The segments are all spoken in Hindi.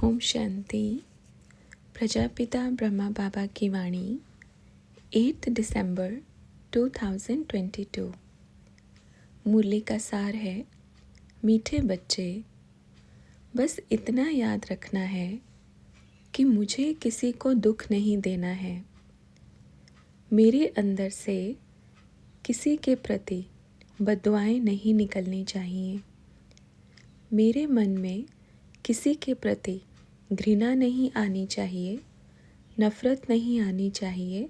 ओम शांति। प्रजापिता ब्रह्मा बाबा की वाणी 8 दिसंबर 2022। मुरली का सार है, मीठे बच्चे, बस इतना याद रखना है कि मुझे किसी को दुख नहीं देना है। मेरे अंदर से किसी के प्रति बद्दुआएं नहीं निकलनी चाहिए। मेरे मन में किसी के प्रति घृणा नहीं आनी चाहिए, नफ़रत नहीं आनी चाहिए।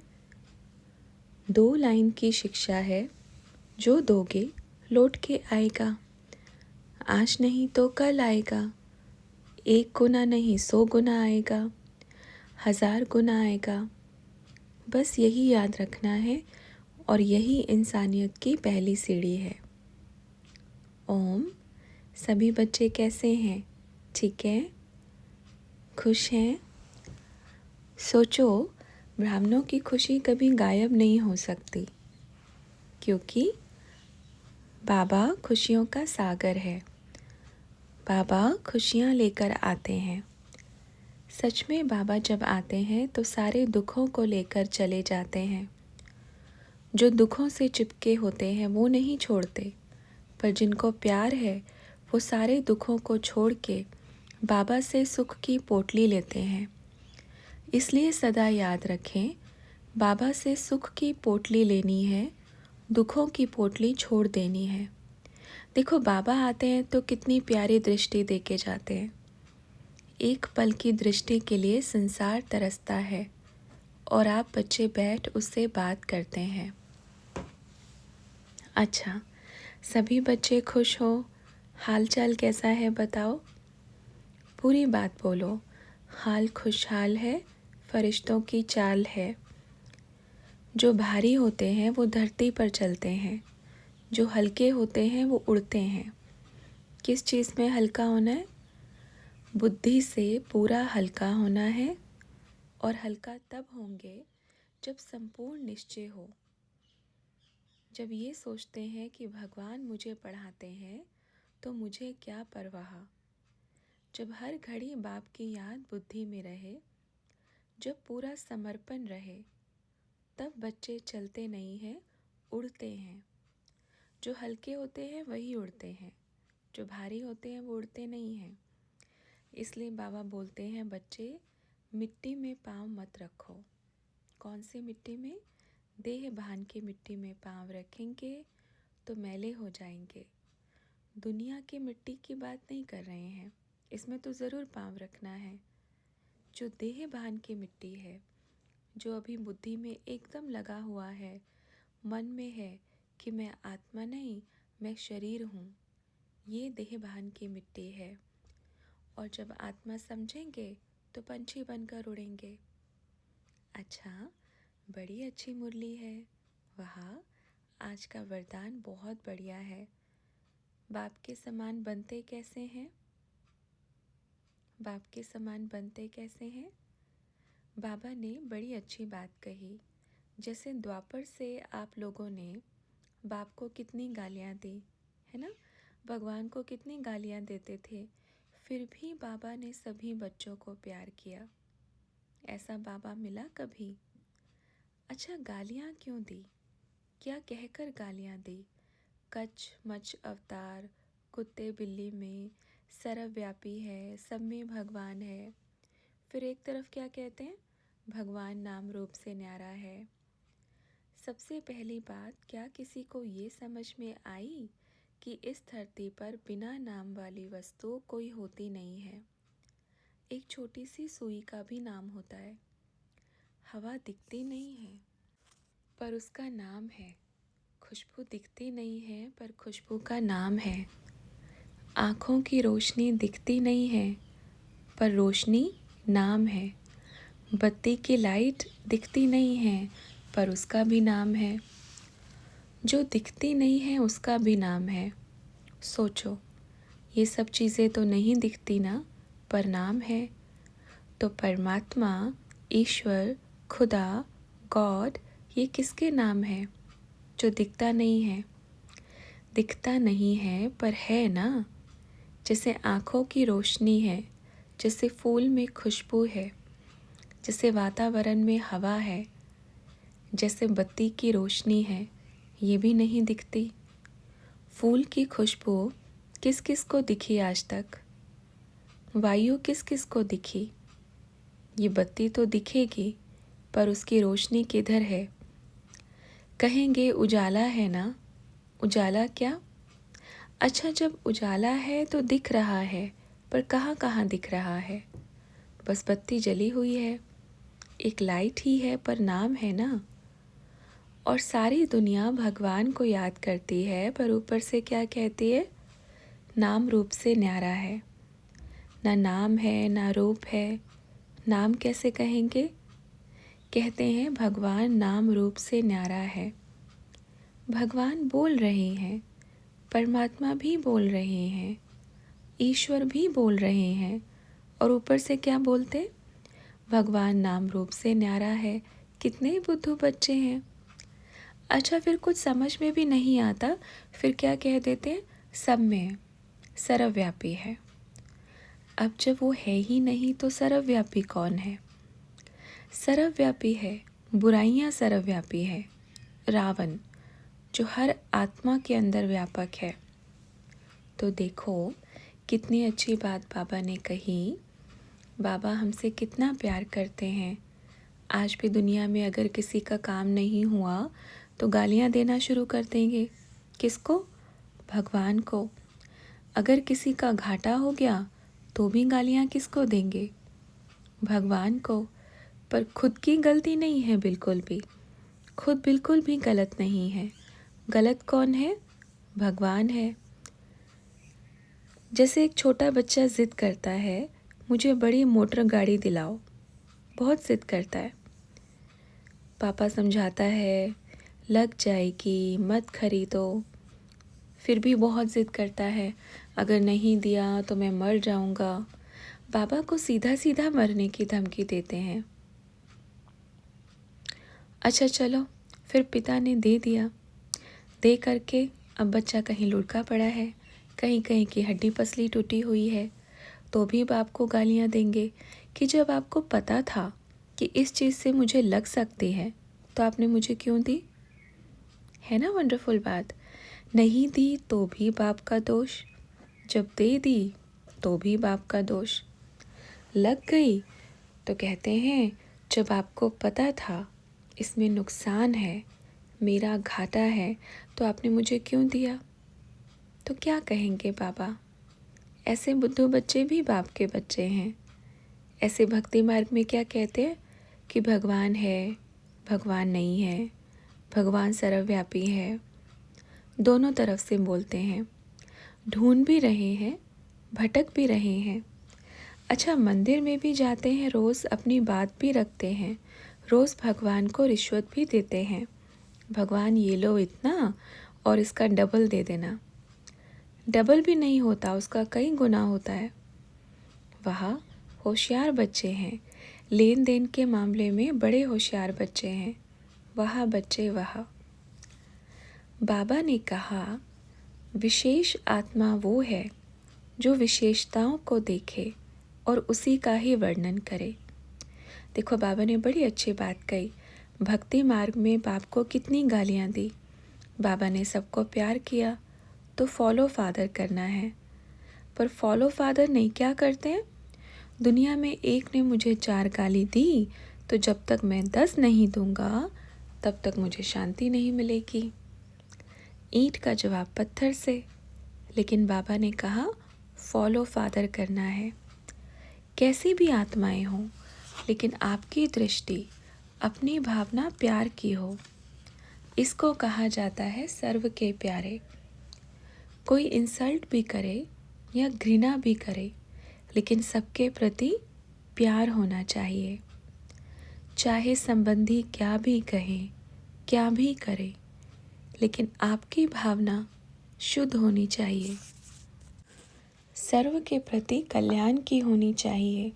2 लाइन की शिक्षा है, जो दोगे लौट के आएगा। आज नहीं तो कल आएगा। 1 गुना नहीं 100 गुना आएगा, 1000 गुना आएगा। बस यही याद रखना है और यही इंसानियत की पहली सीढ़ी है। ओम। सभी बच्चे कैसे हैं? ठीक है? खुश हैं? सोचो, ब्राह्मणों की खुशी कभी गायब नहीं हो सकती, क्योंकि बाबा खुशियों का सागर है। बाबा खुशियाँ लेकर आते हैं। सच में बाबा जब आते हैं तो सारे दुखों को लेकर चले जाते हैं। जो दुखों से चिपके होते हैं वो नहीं छोड़ते, पर जिनको प्यार है वो सारे दुखों को छोड़ के बाबा से सुख की पोटली लेते हैं। इसलिए सदा याद रखें, बाबा से सुख की पोटली लेनी है, दुखों की पोटली छोड़ देनी है। देखो, बाबा आते हैं तो कितनी प्यारी दृष्टि देके जाते हैं। एक पल की दृष्टि के लिए संसार तरसता है और आप बच्चे बैठ उससे बात करते हैं। अच्छा, सभी बच्चे खुश हो? हालचाल कैसा है बताओ? पूरी बात बोलो। हाल खुशहाल है, फरिश्तों की चाल है। जो भारी होते हैं वो धरती पर चलते हैं, जो हल्के होते हैं वो उड़ते हैं। किस चीज़ में हल्का होना है? बुद्धि से पूरा हल्का होना है। और हल्का तब होंगे जब संपूर्ण निश्चय हो, जब ये सोचते हैं कि भगवान मुझे पढ़ाते हैं तो मुझे क्या परवाह। जब हर घड़ी बाप की याद बुद्धि में रहे, जब पूरा समर्पण रहे, तब बच्चे चलते नहीं हैं, उड़ते हैं। जो हल्के होते हैं वही उड़ते हैं, जो भारी होते हैं वो उड़ते नहीं हैं। इसलिए बाबा बोलते हैं, बच्चे मिट्टी में पाँव मत रखो। कौन सी मिट्टी में? देह भान की मिट्टी में पाँव रखेंगे तो मैले हो जाएंगे। दुनिया की मिट्टी की बात नहीं कर रहे हैं, इसमें तो ज़रूर पाँव रखना है। जो देह भान की मिट्टी है, जो अभी बुद्धि में एकदम लगा हुआ है, मन में है कि मैं आत्मा नहीं, मैं शरीर हूँ, ये देह भान की मिट्टी है। और जब आत्मा समझेंगे तो पंछी बनकर उड़ेंगे। अच्छा, बड़ी अच्छी मुरली है। वाह, आज का वरदान बहुत बढ़िया है। बाप के समान बनते कैसे हैं? बाप के समान बनते कैसे हैं? बाबा ने बड़ी अच्छी बात कही। जैसे द्वापर से आप लोगों ने बाप को कितनी गालियाँ दी, है ना? भगवान को कितनी गालियाँ देते थे, फिर भी बाबा ने सभी बच्चों को प्यार किया। ऐसा बाबा मिला कभी? अच्छा, गालियाँ क्यों दी? क्या कहकर गालियाँ दी? कच मच अवतार, कुत्ते बिल्ली में, सर्वव्यापी है, सब में भगवान है। फिर एक तरफ क्या कहते हैं? भगवान नाम रूप से न्यारा है। सबसे पहली बात, क्या किसी को ये समझ में आई कि इस धरती पर बिना नाम वाली वस्तु कोई होती नहीं है? एक छोटी सी सुई का भी नाम होता है। हवा दिखती नहीं है पर उसका नाम है। खुशबू दिखती नहीं है पर खुशबू का नाम है। आँखों की रोशनी दिखती नहीं है पर रोशनी नाम है। बत्ती की लाइट दिखती नहीं है पर उसका भी नाम है। जो दिखती नहीं है उसका भी नाम है। सोचो, ये सब चीज़ें तो नहीं दिखती ना, पर नाम है। तो परमात्मा, ईश्वर, खुदा, गॉड, ये किसके नाम है जो दिखता नहीं है? दिखता नहीं है पर है ना। जैसे आँखों की रोशनी है, जैसे फूल में खुशबू है, जैसे वातावरण में हवा है, जैसे बत्ती की रोशनी है, ये भी नहीं दिखती। फूल की खुशबू किस किस को दिखी आज तक? वायु किस किस को दिखी? ये बत्ती तो दिखेगी, पर उसकी रोशनी किधर है? कहेंगे उजाला है ना, उजाला क्या? अच्छा, जब उजाला है तो दिख रहा है, पर कहाँ कहाँ दिख रहा है? बस बत्ती जली हुई है, एक लाइट ही है, पर नाम है ना। और सारी दुनिया भगवान को याद करती है, पर ऊपर से क्या कहती है? नाम रूप से न्यारा है। ना नाम है ना रूप है, नाम कैसे कहेंगे? कहते हैं भगवान नाम रूप से न्यारा है। भगवान बोल रहे हैं, परमात्मा भी बोल रहे हैं, ईश्वर भी बोल रहे हैं, और ऊपर से क्या बोलते? भगवान नाम रूप से न्यारा है। कितने बुद्धू बच्चे हैं। अच्छा, फिर कुछ समझ में भी नहीं आता, फिर क्या कह देते हैं? सब में सर्वव्यापी है। अब जब वो है ही नहीं तो सर्वव्यापी कौन है? सर्वव्यापी है, बुराइयां सर्वव्यापी है, रावण, जो हर आत्मा के अंदर व्यापक है। तो देखो कितनी अच्छी बात बाबा ने कही। बाबा हमसे कितना प्यार करते हैं। आज भी दुनिया में अगर किसी का काम नहीं हुआ तो गालियां देना शुरू कर देंगे। किसको? भगवान को। अगर किसी का घाटा हो गया तो भी गालियां किसको देंगे? भगवान को। पर खुद की गलती नहीं है बिल्कुल भी, खुद बिल्कुल भी गलत नहीं है। गलत कौन है? भगवान है। जैसे एक छोटा बच्चा ज़िद करता है, मुझे बड़ी मोटर गाड़ी दिलाओ, बहुत ज़िद करता है। पापा समझाता है, लग जाएगी, मत खरीदो, फिर भी बहुत ज़िद करता है, अगर नहीं दिया तो मैं मर जाऊंगा। बाबा को सीधा सीधा मरने की धमकी देते हैं। अच्छा चलो, फिर पिता ने दे दिया। दे करके अब बच्चा कहीं लुढ़का पड़ा है, कहीं कहीं की हड्डी पसली टूटी हुई है, तो भी बाप को गालियाँ देंगे कि जब आपको पता था कि इस चीज़ से मुझे लग सकती है तो आपने मुझे क्यों दी? है ना वंडरफुल बात। नहीं दी तो भी बाप का दोष, जब दे दी तो भी बाप का दोष। लग गई तो कहते हैं जब आपको पता था इसमें नुकसान है, मेरा घाटा है, तो आपने मुझे क्यों दिया? तो क्या कहेंगे बाबा? ऐसे बुद्धू बच्चे भी बाप के बच्चे हैं। ऐसे भक्ति मार्ग में क्या कहते हैं कि भगवान है, भगवान नहीं है, भगवान सर्वव्यापी है। दोनों तरफ से बोलते हैं, ढूंढ भी रहे हैं, भटक भी रहे हैं। अच्छा, मंदिर में भी जाते हैं, रोज़ अपनी बात भी रखते हैं, रोज़ भगवान को रिश्वत भी देते हैं। भगवान ये लो इतना और इसका डबल दे देना। डबल भी नहीं होता, उसका कई गुना होता है। वह होशियार बच्चे हैं, लेन देन के मामले में बड़े होशियार बच्चे हैं। वह बच्चे वह। बाबा ने कहा विशेष आत्मा वो है जो विशेषताओं को देखे और उसी का ही वर्णन करे। देखो बाबा ने बड़ी अच्छी बात कही। भक्ति मार्ग में बाप को कितनी गालियाँ दी। बाबा ने सबको प्यार किया तो फॉलो फादर करना है, पर फॉलो फादर नहीं क्या करते हैं? दुनिया में एक ने मुझे 4 गाली दी तो जब तक मैं 10 नहीं दूंगा तब तक मुझे शांति नहीं मिलेगी। ईंट का जवाब पत्थर से। लेकिन बाबा ने कहा फॉलो फादर करना है। कैसी भी आत्माएं हों, लेकिन आपकी दृष्टि, अपनी भावना प्यार की हो। इसको कहा जाता है सर्व के प्यारे। कोई इंसल्ट भी करे या घृणा भी करे, लेकिन सबके प्रति प्यार होना चाहिए। चाहे संबंधी क्या भी कहे, क्या भी करे, लेकिन आपकी भावना शुद्ध होनी चाहिए, सर्व के प्रति कल्याण की होनी चाहिए।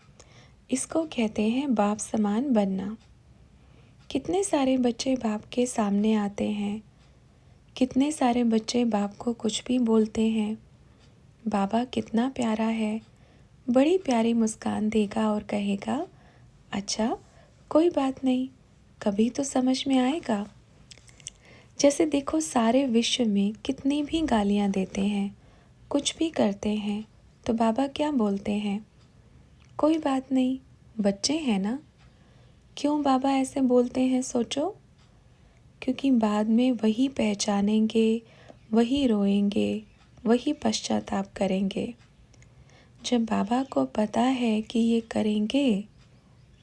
इसको कहते हैं बाप समान बनना। कितने सारे बच्चे बाप के सामने आते हैं, कितने सारे बच्चे बाप को कुछ भी बोलते हैं। बाबा कितना प्यारा है, बड़ी प्यारी मुस्कान देगा और कहेगा, अच्छा कोई बात नहीं, कभी तो समझ में आएगा। जैसे देखो सारे विश्व में कितनी भी गालियाँ देते हैं, कुछ भी करते हैं, तो बाबा क्या बोलते हैं, कोई बात नहीं, बच्चे हैं ना। क्यों बाबा ऐसे बोलते हैं सोचो? क्योंकि बाद में वही पहचानेंगे, वही रोएंगे, वही पश्चाताप करेंगे। जब बाबा को पता है कि ये करेंगे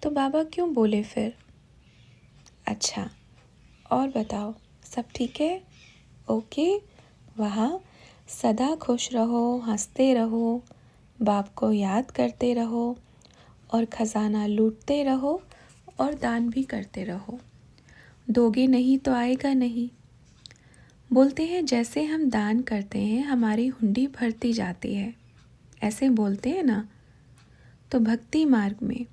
तो बाबा क्यों बोले फिर? अच्छा, और बताओ, सब ठीक है? ओके, वहाँ सदा खुश रहो, हंसते रहो, बाप को याद करते रहो और खजाना लूटते रहो और दान भी करते रहो। दोगे नहीं तो आएगा नहीं। बोलते हैं जैसे हम दान करते हैं हमारी हुंडी भरती जाती है, ऐसे बोलते हैं ना। तो भक्ति मार्ग में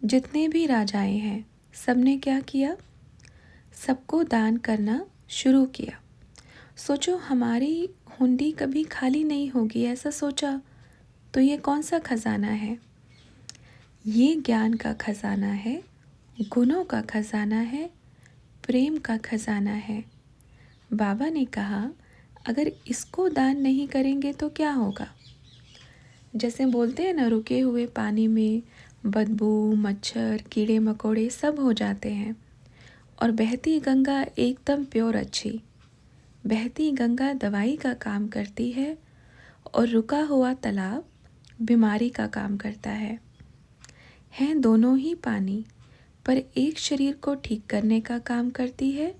जितने भी राजाएं हैं सबने क्या किया? सबको दान करना शुरू किया। सोचो हमारी हुंडी कभी खाली नहीं होगी, ऐसा सोचा तो ये कौन सा खजाना है? ये ज्ञान का खजाना है, गुणों का खजाना है, प्रेम का खजाना है। बाबा ने कहा अगर इसको दान नहीं करेंगे तो क्या होगा? जैसे बोलते हैं ना, रुके हुए पानी में बदबू, मच्छर, कीड़े मकोड़े सब हो जाते हैं और बहती गंगा एकदम प्योर अच्छी। बहती गंगा दवाई का काम करती है और रुका हुआ तालाब बीमारी का काम करता है। हैं दोनों ही पानी, पर एक शरीर को ठीक करने का काम करती है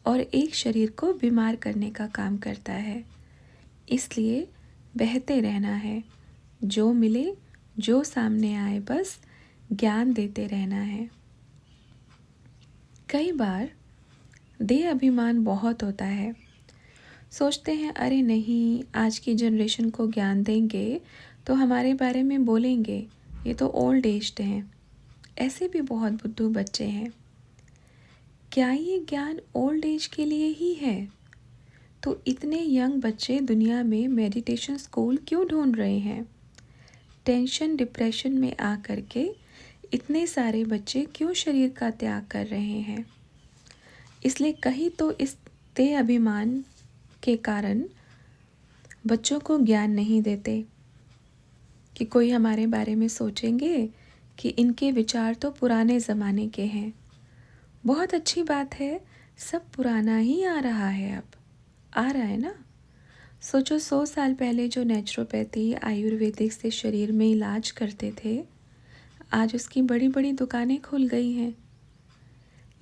और एक शरीर को बीमार करने का काम करता है। इसलिए बहते रहना है, जो मिले जो सामने आए बस ज्ञान देते रहना है। कई बार देह अभिमान बहुत होता है। सोचते हैं अरे नहीं, आज की जनरेशन को ज्ञान देंगे तो हमारे बारे में बोलेंगे ये तो ओल्ड एज्ड हैं। ऐसे भी बहुत बुद्धू बच्चे हैं। क्या ये ज्ञान ओल्ड एज के लिए ही है? तो इतने यंग बच्चे दुनिया में मेडिटेशन स्कूल क्यों ढूंढ रहे हैं? टेंशन डिप्रेशन में आ करके इतने सारे बच्चे क्यों शरीर का त्याग कर रहे हैं? इसलिए कहीं तो इस देह अभिमान के कारण बच्चों को ज्ञान नहीं देते कि कोई हमारे बारे में सोचेंगे कि इनके विचार तो पुराने ज़माने के हैं। बहुत अच्छी बात है, सब पुराना ही आ रहा है, अब आ रहा है ना। सोचो 100 साल पहले जो नेचुरोपैथी आयुर्वेदिक से शरीर में इलाज करते थे, आज उसकी बड़ी बड़ी दुकानें खुल गई हैं।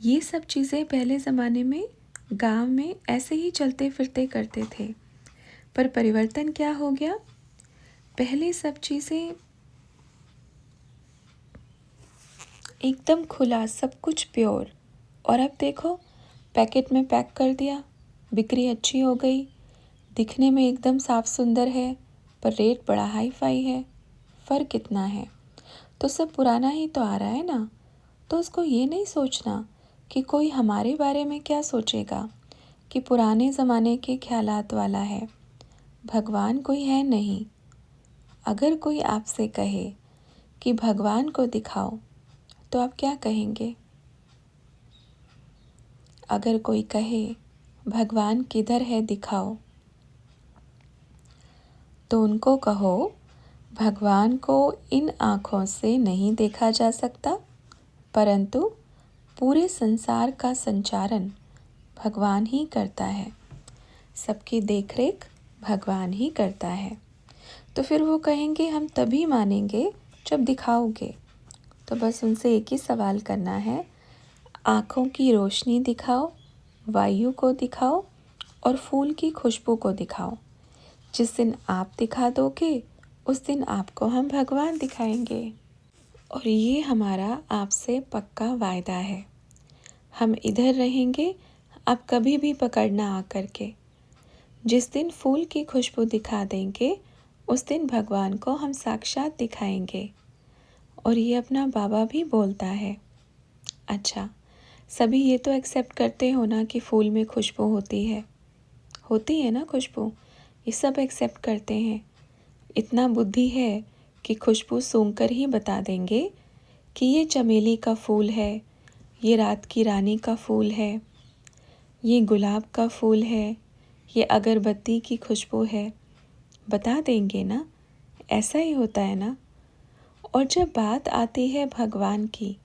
ये सब चीज़ें पहले ज़माने में गांव में ऐसे ही चलते फिरते करते थे, पर परिवर्तन क्या हो गया? पहले सब चीज़ें एकदम खुला, सब कुछ प्योर, और अब देखो पैकेट में पैक कर दिया, बिक्री अच्छी हो गई, दिखने में एकदम साफ सुंदर है, पर रेट बड़ा हाई फाई है। फ़र्क कितना है? तो सब पुराना ही तो आ रहा है ना। तो उसको ये नहीं सोचना कि कोई हमारे बारे में क्या सोचेगा, कि पुराने ज़माने के ख्यालात वाला है। भगवान कोई है नहीं। अगर कोई आपसे कहे कि भगवान को दिखाओ तो आप क्या कहेंगे? अगर कोई कहे भगवान किधर है दिखाओ, तो उनको कहो भगवान को इन आँखों से नहीं देखा जा सकता, परंतु पूरे संसार का संचालन भगवान ही करता है, सबकी देखरेख भगवान ही करता है। तो फिर वो कहेंगे हम तभी मानेंगे जब दिखाओगे। तो बस उनसे एक ही सवाल करना है, आँखों की रोशनी दिखाओ, वायु को दिखाओ और फूल की खुशबू को दिखाओ। जिस दिन आप दिखा दोगे उस दिन आपको हम भगवान दिखाएंगे। और ये हमारा आपसे पक्का वायदा है। हम इधर रहेंगे, आप कभी भी पकड़ना आकर के। जिस दिन फूल की खुशबू दिखा देंगे उस दिन भगवान को हम साक्षात दिखाएंगे। और ये अपना बाबा भी बोलता है। अच्छा, सभी ये तो एक्सेप्ट करते हो ना कि फूल में खुशबू होती है ना खुशबू, ये सब एक्सेप्ट करते हैं। इतना बुद्धि है कि खुशबू सूंघकर ही बता देंगे कि ये चमेली का फूल है, ये रात की रानी का फूल है, ये गुलाब का फूल है, ये अगरबत्ती की खुशबू है। बता देंगे ना, ऐसा ही होता है ना। और जब बात आती है भगवान की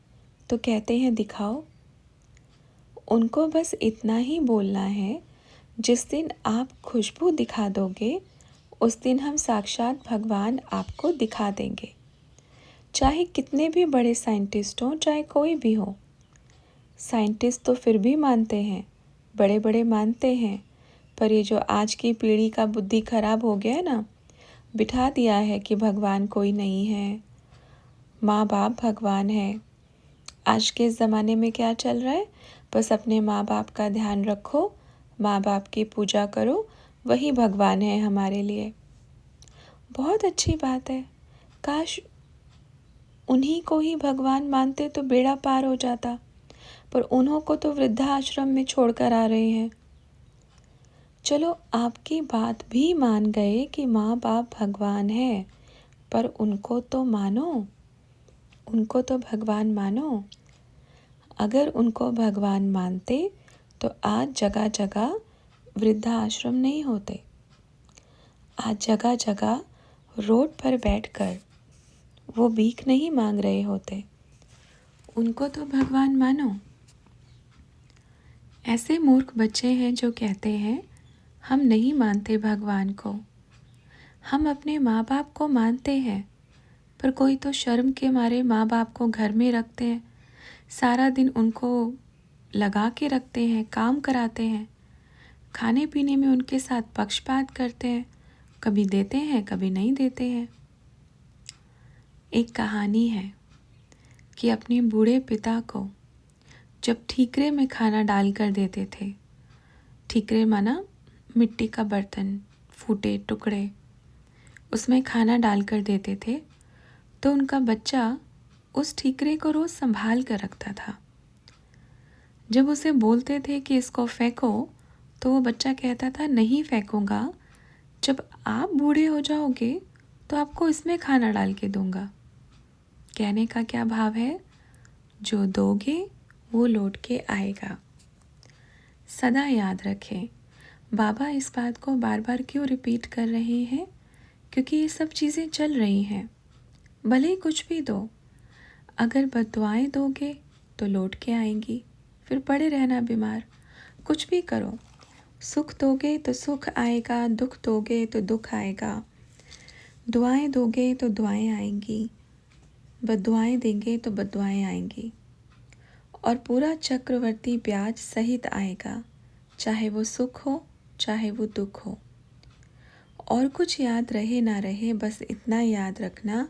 तो कहते हैं दिखाओ। उनको बस इतना ही बोलना है, जिस दिन आप खुशबू दिखा दोगे उस दिन हम साक्षात भगवान आपको दिखा देंगे। चाहे कितने भी बड़े साइंटिस्ट हों, चाहे कोई भी हो। साइंटिस्ट तो फिर भी मानते हैं, बड़े बड़े मानते हैं, पर ये जो आज की पीढ़ी का बुद्धि खराब हो गया है ना, बिठा दिया है कि भगवान कोई नहीं है, माँ बाप भगवान है। आज के ज़माने में क्या चल रहा है, बस अपने माँ बाप का ध्यान रखो, माँ बाप की पूजा करो, वही भगवान है हमारे लिए। बहुत अच्छी बात है। काश उन्हीं को ही भगवान मानते तो बेड़ा पार हो जाता, पर उन्हों को तो वृद्धाश्रम में छोड़कर आ रहे हैं। चलो आपकी बात भी मान गए कि माँ बाप भगवान है, पर उनको तो मानो, उनको तो भगवान मानो। अगर उनको भगवान मानते तो आज जगह जगह वृद्धाश्रम नहीं होते। आज जगह जगह रोड पर बैठकर वो भीख नहीं मांग रहे होते। उनको तो भगवान मानो। ऐसे मूर्ख बच्चे हैं जो कहते हैं हम नहीं मानते भगवान को। हम अपने माँ बाप को मानते हैं, पर कोई तो शर्म के मारे माँ बाप को घर में रखते हैं, सारा दिन उनको लगा के रखते हैं, काम कराते हैं, खाने पीने में उनके साथ पक्षपात करते हैं, कभी देते हैं कभी नहीं देते हैं। एक कहानी है कि अपने बूढ़े पिता को जब ठीकरे में खाना डाल कर देते थे, ठीकरे माना मिट्टी का बर्तन, फूटे टुकड़े, उसमें खाना डाल कर देते थे, तो उनका बच्चा उस ठीकरे को रोज़ संभाल कर रखता था। जब उसे बोलते थे कि इसको फेंको, तो वो बच्चा कहता था नहीं फेंकूंगा, जब आप बूढ़े हो जाओगे तो आपको इसमें खाना डाल के दूंगा। कहने का क्या भाव है, जो दोगे वो लौट के आएगा। सदा याद रखें। बाबा इस बात को बार बार क्यों रिपीट कर रहे हैं, क्योंकि ये सब चीज़ें चल रही हैं। भले ही कुछ भी दो, अगर बद्दुआएं दोगे तो लौट के आएंगी, फिर पड़े रहना बीमार। कुछ भी करो, सुख दोगे तो सुख आएगा, दुख दोगे तो दुख आएगा। दुआएं दोगे तो दुआएं आएंगी, बद्दुआएं देंगे तो बद्दुआएं आएंगी, और पूरा चक्रवर्ती ब्याज सहित आएगा, चाहे वो सुख हो चाहे वो दुख हो। और कुछ याद रहे ना रहे, बस इतना याद रखना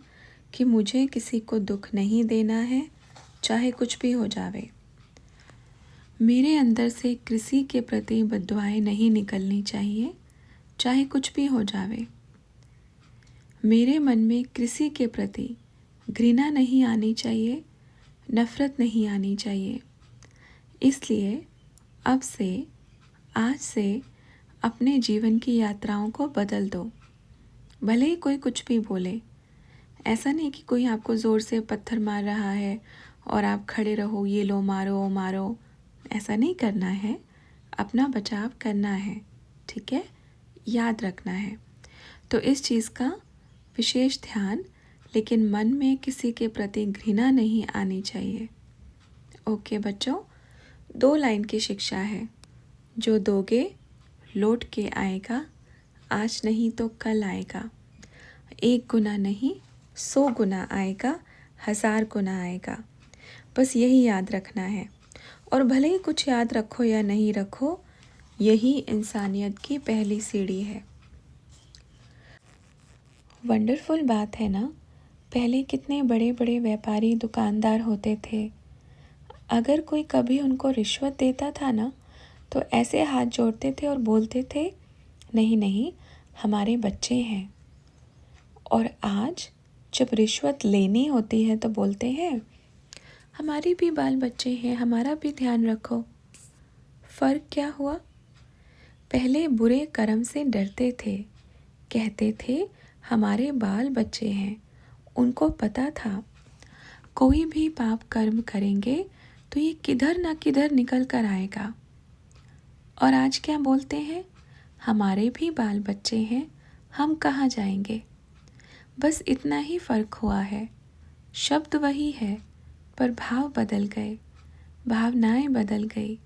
कि मुझे किसी को दुख नहीं देना है, चाहे कुछ भी हो जावे। मेरे अंदर से किसी के प्रति बद्दुआएं नहीं निकलनी चाहिए, चाहे कुछ भी हो जावे। मेरे मन में किसी के प्रति घृणा नहीं आनी चाहिए, नफ़रत नहीं आनी चाहिए। इसलिए अब से, आज से अपने जीवन की यात्राओं को बदल दो। भले ही कोई कुछ भी बोले, ऐसा नहीं कि कोई आपको ज़ोर से पत्थर मार रहा है और आप खड़े रहो, ये लो मारो मारो, ऐसा नहीं करना है। अपना बचाव करना है, ठीक है, याद रखना है। तो इस चीज़ का विशेष ध्यान, लेकिन मन में किसी के प्रति घृणा नहीं आनी चाहिए। ओके बच्चों, 2 लाइन की शिक्षा है। जो दोगे लौट के आएगा, आज नहीं तो कल आएगा। 1 गुना नहीं 100 गुना आएगा, 1000 गुना आएगा। बस यही याद रखना है। और भले ही कुछ याद रखो या नहीं रखो, यही इंसानियत की पहली सीढ़ी है। वंडरफुल बात है ना, पहले कितने बड़े बड़े व्यापारी दुकानदार होते थे। अगर कोई कभी उनको रिश्वत देता था ना, तो ऐसे हाथ जोड़ते थे और बोलते थे नहीं नहीं, हमारे बच्चे हैं। और आज जब रिश्वत लेनी होती है तो बोलते हैं हमारे भी बाल बच्चे हैं, हमारा भी ध्यान रखो। फ़र्क क्या हुआ? पहले बुरे कर्म से डरते थे, कहते थे हमारे बाल बच्चे हैं, उनको पता था कोई भी पाप कर्म करेंगे तो ये किधर ना किधर निकल कर आएगा। और आज क्या बोलते हैं, हमारे भी बाल बच्चे हैं, हम कहाँ जाएंगे। बस इतना ही फ़र्क हुआ है, शब्द वही है पर भाव बदल गए, भावनाएं बदल गई।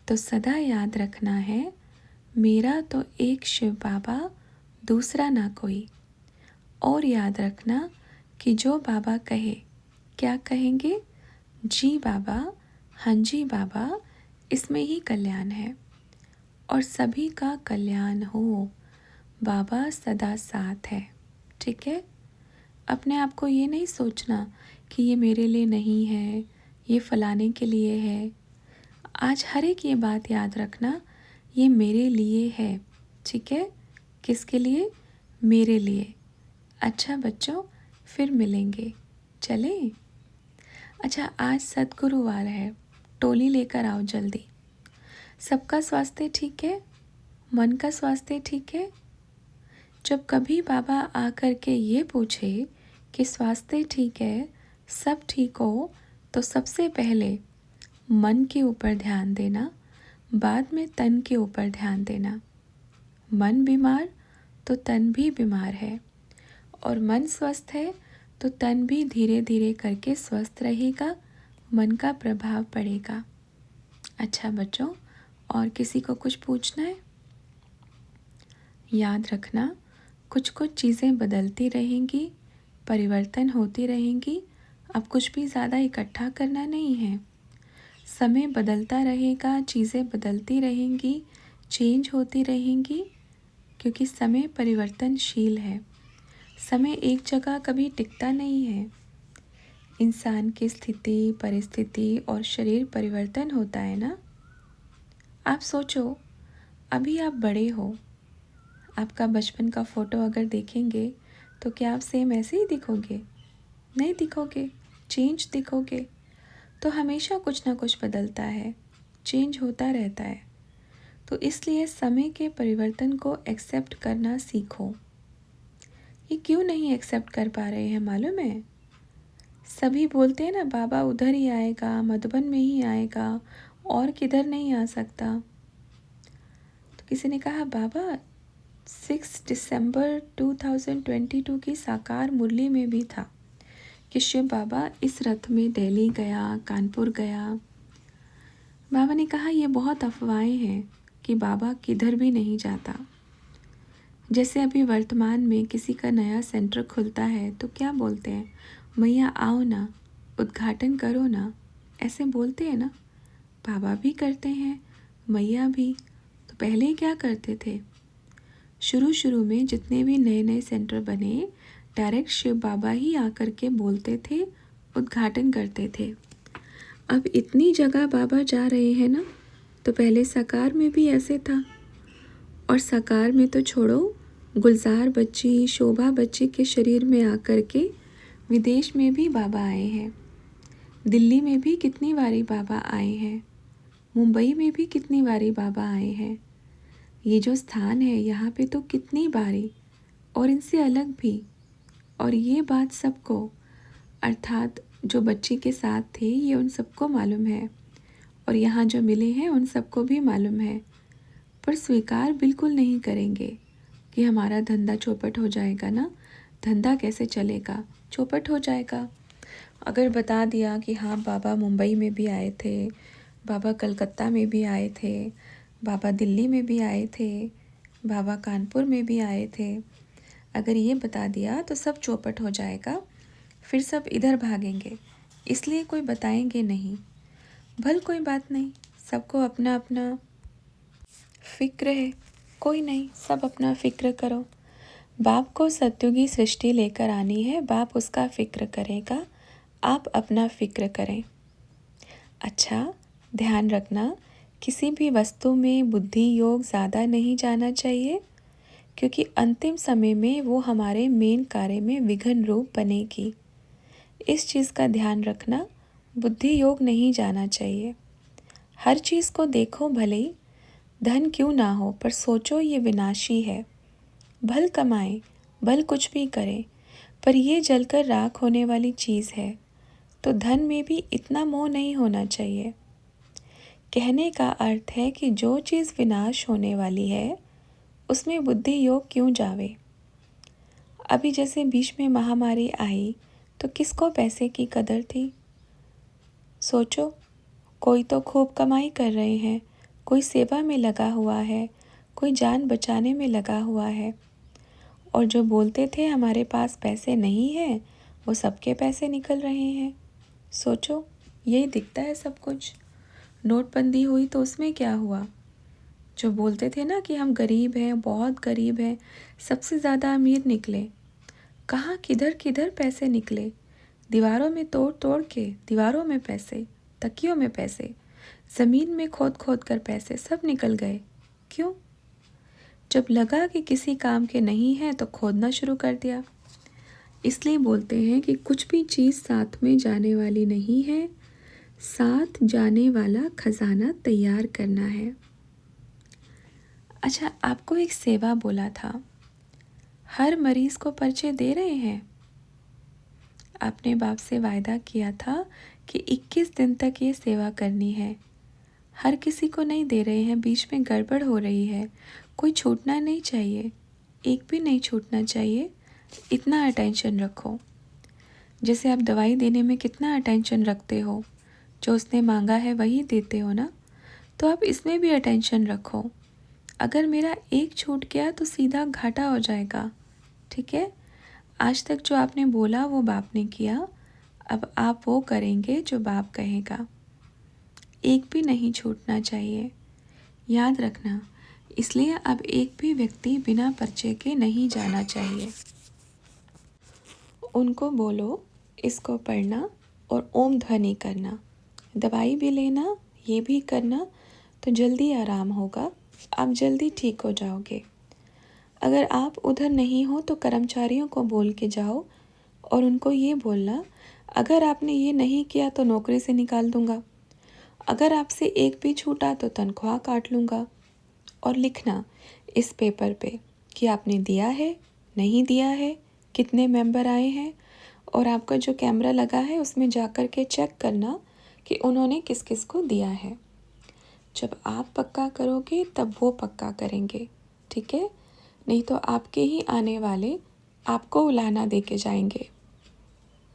तो सदा याद रखना है, मेरा तो एक शिव बाबा, दूसरा ना कोई। और याद रखना कि जो बाबा कहे, क्या कहेंगे, जी बाबा, हाँ जी बाबा, इसमें ही कल्याण है और सभी का कल्याण हो। बाबा सदा साथ है। ठीक है। अपने आप को ये नहीं सोचना कि ये मेरे लिए नहीं है, ये फलाने के लिए है। आज हर एक ये बात याद रखना, ये मेरे लिए है। ठीक है। किसके लिए, मेरे लिए। अच्छा बच्चों, फिर मिलेंगे, चलें। अच्छा, आज सद्गुरुवार है, टोली लेकर आओ जल्दी। सबका स्वास्थ्य ठीक है, मन का स्वास्थ्य ठीक है। जब कभी बाबा आकर के ये पूछे कि स्वास्थ्य ठीक है, सब ठीक हो, तो सबसे पहले मन के ऊपर ध्यान देना, बाद में तन के ऊपर ध्यान देना। मन बीमार तो तन भी बीमार है, और मन स्वस्थ है तो तन भी धीरे धीरे करके स्वस्थ रहेगा, मन का प्रभाव पड़ेगा। अच्छा बच्चों, और किसी को कुछ पूछना है? याद रखना, कुछ कुछ चीज़ें बदलती रहेंगी, परिवर्तन होती रहेंगी। अब कुछ भी ज़्यादा इकट्ठा करना नहीं है। समय बदलता रहेगा, चीज़ें बदलती रहेंगी, चेंज होती रहेंगी, क्योंकि समय परिवर्तनशील है। समय एक जगह कभी टिकता नहीं है। इंसान की स्थिति, परिस्थिति और शरीर परिवर्तन होता है ना। आप सोचो, अभी आप बड़े हो, आपका बचपन का फ़ोटो अगर देखेंगे तो क्या आप सेम ऐसे ही दिखोगे? नहीं दिखोगे, चेंज दिखोगे। तो हमेशा कुछ ना कुछ बदलता है, चेंज होता रहता है। तो इसलिए समय के परिवर्तन को एक्सेप्ट करना सीखो। ये क्यों नहीं एक्सेप्ट कर पा रहे हैं मालूम है? सभी बोलते हैं ना, बाबा उधर ही आएगा, मधुबन में ही आएगा, और किधर नहीं आ सकता। तो किसी ने कहा, बाबा 6 दिसंबर 2022 की साकार मुरली में भी था कि शिव बाबा इस रथ में दिल्ली गया, कानपुर गया। बाबा ने कहा, ये बहुत अफवाहें हैं कि बाबा किधर भी नहीं जाता। जैसे अभी वर्तमान में किसी का नया सेंटर खुलता है तो क्या बोलते हैं, मैया आओ ना, उद्घाटन करो ना, ऐसे बोलते हैं ना। बाबा भी करते हैं, मैया भी। तो पहले क्या करते थे, शुरू में जितने भी नए नए सेंटर बने, डायरेक्ट शिव बाबा ही आकर के बोलते थे, उद्घाटन करते थे। अब इतनी जगह बाबा जा रहे हैं ना, तो पहले साकार में भी ऐसे था। और साकार में तो छोड़ो, गुलजार बच्ची, शोभा बच्ची के शरीर में आकर के विदेश में भी बाबा आए हैं। दिल्ली में भी कितनी बारी बाबा आए हैं, मुंबई में भी कितनी बारी बाबा आए हैं। ये जो स्थान है यहाँ पे तो कितनी बारी, और इनसे अलग भी। और ये बात सबको, अर्थात जो बच्ची के साथ थे, ये उन सबको मालूम है, और यहाँ जो मिले हैं उन सबको भी मालूम है। पर स्वीकार बिल्कुल नहीं करेंगे कि हमारा धंधा चौपट हो जाएगा ना। धंधा कैसे चलेगा, चौपट हो जाएगा। अगर बता दिया कि हाँ बाबा मुंबई में भी आए थे, बाबा कलकत्ता में भी आए थे, बाबा दिल्ली में भी आए थे, बाबा कानपुर में भी आए थे, अगर ये बता दिया तो सब चौपट हो जाएगा। फिर सब इधर भागेंगे, इसलिए कोई बताएंगे नहीं। भल कोई बात नहीं, सबको अपना अपना फिक्र है, कोई नहीं, सब अपना फिक्र करो। बाप को सत्युगी सृष्टि लेकर आनी है, बाप उसका फिक्र करेगा, आप अपना फिक्र करें। अच्छा, ध्यान रखना, किसी भी वस्तु में बुद्धि योग ज़्यादा नहीं जाना चाहिए, क्योंकि अंतिम समय में वो हमारे मेन कार्य में विघ्न रूप बनेगी। इस चीज़ का ध्यान रखना, बुद्धि योग नहीं जाना चाहिए। हर चीज़ को देखो, भले ही धन क्यों ना हो, पर सोचो ये विनाशी है। भल कमाएं, भल कुछ भी करें, पर ये जलकर राख होने वाली चीज़ है, तो धन में भी इतना मोह नहीं होना चाहिए। कहने का अर्थ है कि जो चीज़ विनाश होने वाली है उसमें बुद्धि योग क्यों जावे। अभी जैसे बीच में महामारी आई तो किसको पैसे की कदर थी? सोचो, कोई तो खूब कमाई कर रहे हैं, कोई सेवा में लगा हुआ है, कोई जान बचाने में लगा हुआ है, और जो बोलते थे हमारे पास पैसे नहीं हैं, वो सबके पैसे निकल रहे हैं। सोचो, यही दिखता है सब कुछ। नोटबंदी हुई तो उसमें क्या हुआ? जो बोलते थे ना कि हम गरीब हैं, बहुत गरीब हैं, सबसे ज़्यादा अमीर निकले। कहाँ किधर किधर पैसे निकले? दीवारों में तोड़ तोड़ के, दीवारों में पैसे, तकियों में पैसे, ज़मीन में खोद खोद कर पैसे सब निकल गए। क्यों? जब लगा कि किसी काम के नहीं है तो खोदना शुरू कर दिया। इसलिए बोलते हैं कि कुछ भी चीज़ साथ में जाने वाली नहीं है, साथ जाने वाला खजाना तैयार करना है। अच्छा, आपको एक सेवा बोला था, हर मरीज को पर्चे दे रहे हैं। आपने बाप से वायदा किया था कि 21 दिन तक ये सेवा करनी है। हर किसी को नहीं दे रहे हैं, बीच में गड़बड़ हो रही है, कोई छूटना नहीं चाहिए, एक भी नहीं छूटना चाहिए। इतना अटेंशन रखो। जैसे आप दवाई देने में कितना अटेंशन रखते हो, जो उसने मांगा है वही देते हो ना, तो आप इसमें भी अटेंशन रखो। अगर मेरा एक छूट गया तो सीधा घाटा हो जाएगा, ठीक है? आज तक जो आपने बोला वो बाप ने किया, अब आप वो करेंगे जो बाप कहेगा। एक भी नहीं छूटना चाहिए, याद रखना। इसलिए अब एक भी व्यक्ति बिना पर्चे के नहीं जाना चाहिए। उनको बोलो इसको पढ़ना और ओम ध्वनि करना, दवाई भी लेना, ये भी करना, तो जल्दी आराम होगा, आप जल्दी ठीक हो जाओगे। अगर आप उधर नहीं हो तो कर्मचारियों को बोल के जाओ और उनको ये बोलना, अगर आपने ये नहीं किया तो नौकरी से निकाल दूंगा, अगर आपसे एक भी छूटा तो तनख्वाह काट लूँगा। और लिखना इस पेपर पे कि आपने दिया है, नहीं दिया है, कितने मेंबर आए हैं, और आपका जो कैमरा लगा है उसमें जाकर के चेक करना कि उन्होंने किस किस को दिया है। जब आप पक्का करोगे तब वो पक्का करेंगे, ठीक है? नहीं तो आपके ही आने वाले आपको उलाहना दे के जाएंगे।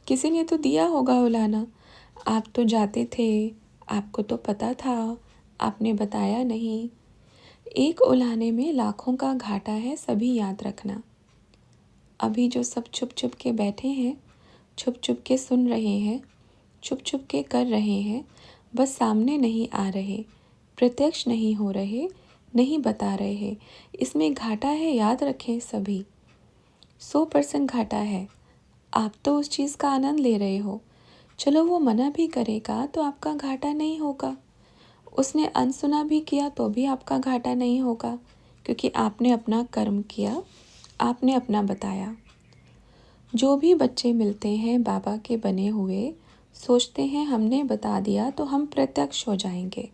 किसी ने तो दिया होगा उलाहना, आप तो जाते थे, आपको तो पता था, आपने बताया नहीं। एक उलाहने में लाखों का घाटा है, सभी याद रखना। अभी जो सब छुप छुप के बैठे हैं, छुप छुप के सुन रहे हैं, छुप छुप के कर रहे हैं, बस सामने नहीं आ रहे, प्रत्यक्ष नहीं हो रहे, नहीं बता रहे, इसमें घाटा है, याद रखें सभी। 100% घाटा है। आप तो उस चीज़ का आनंद ले रहे हो, चलो वो मना भी करेगा तो आपका घाटा नहीं होगा, उसने अनसुना भी किया तो भी आपका घाटा नहीं होगा, क्योंकि आपने अपना कर्म किया, आपने अपना बताया। जो भी बच्चे मिलते हैं बाबा के बने हुए, सोचते हैं हमने बता दिया तो हम प्रत्यक्ष हो जाएंगे,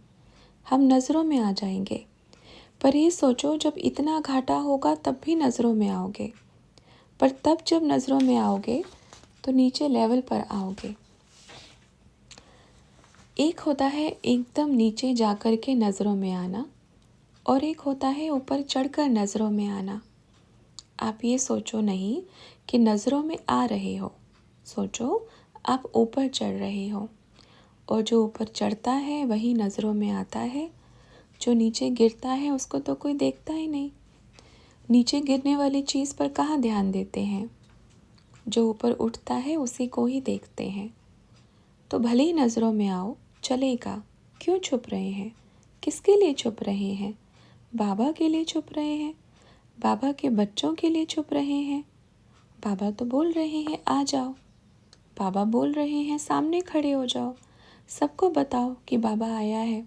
हम नज़रों में आ जाएंगे। पर ये सोचो, जब इतना घाटा होगा तब भी नज़रों में आओगे, पर तब जब नज़रों में आओगे तो नीचे लेवल पर आओगे। एक होता है एकदम नीचे जाकर के नज़रों में आना, और एक होता है ऊपर चढ़कर नज़रों में आना। आप ये सोचो नहीं कि नज़रों में आ रहे हो, सोचो आप ऊपर चढ़ रहे हो, और जो ऊपर चढ़ता है वही नज़रों में आता है, जो नीचे गिरता है उसको तो कोई देखता ही नहीं। नीचे गिरने वाली चीज़ पर कहाँ ध्यान देते हैं, जो ऊपर उठता है उसी को ही देखते हैं। तो भले ही नज़रों में आओ, चलेगा। क्यों छुप रहे हैं? किसके लिए छुप रहे हैं? बाबा के लिए छुप रहे हैं, बाबा के बच्चों के लिए छुप रहे हैं। बाबा तो बोल रहे हैं आ जाओ, बाबा बोल रहे हैं सामने खड़े हो जाओ, सबको बताओ कि बाबा आया है,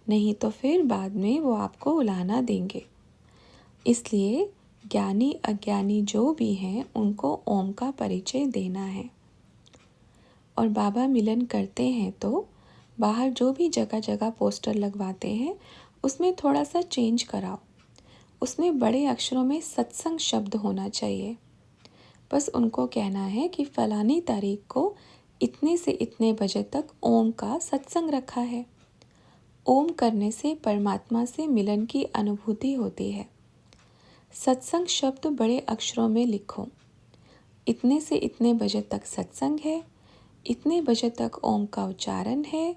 नहीं तो फिर बाद में वो आपको उलाहना देंगे। इसलिए ज्ञानी अज्ञानी जो भी हैं उनको ओम का परिचय देना है। और बाबा मिलन करते हैं तो बाहर जो भी जगह जगह पोस्टर लगवाते हैं उसमें थोड़ा सा चेंज कराओ, उसमें बड़े अक्षरों में सत्संग शब्द होना चाहिए। बस उनको कहना है कि फलानी तारीख को इतने से इतने बजे तक ओम का सत्संग रखा है। ओम करने से परमात्मा से मिलन की अनुभूति होती है। सत्संग शब्द बड़े अक्षरों में लिखो। इतने से इतने बजे तक सत्संग है, इतने बजे तक ओम का उच्चारण है,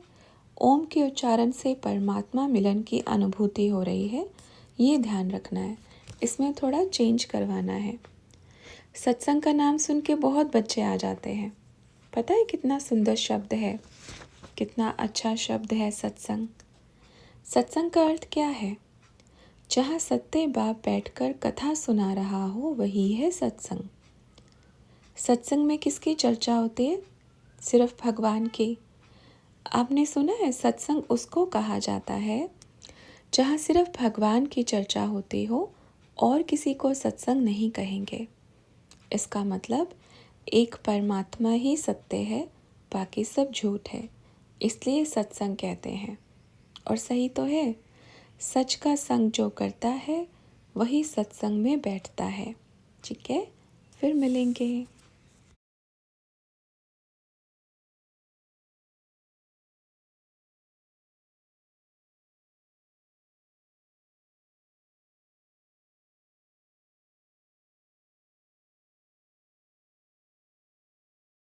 ओम के उच्चारण से परमात्मा मिलन की अनुभूति हो रही है, ये ध्यान रखना है। इसमें थोड़ा चेंज करवाना है। सत्संग का नाम सुन के बहुत बच्चे आ जाते हैं। पता है कितना सुंदर शब्द है, कितना अच्छा शब्द है सत्संग। सत्संग का अर्थ क्या है? जहाँ सत्य बाप बैठकर कथा सुना रहा हो वही है सत्संग। सत्संग में किसकी चर्चा होती है? सिर्फ भगवान की। आपने सुना है सत्संग उसको कहा जाता है जहाँ सिर्फ भगवान की चर्चा होती हो और किसी को सत्संग नहीं कहेंगे। इसका मतलब एक परमात्मा ही सत्य है, बाकी सब झूठ है, इसलिए सत्संग कहते हैं। और सही तो है। सच का संग जो करता है वही सत्संग में बैठता है। ठीक है, फिर मिलेंगे।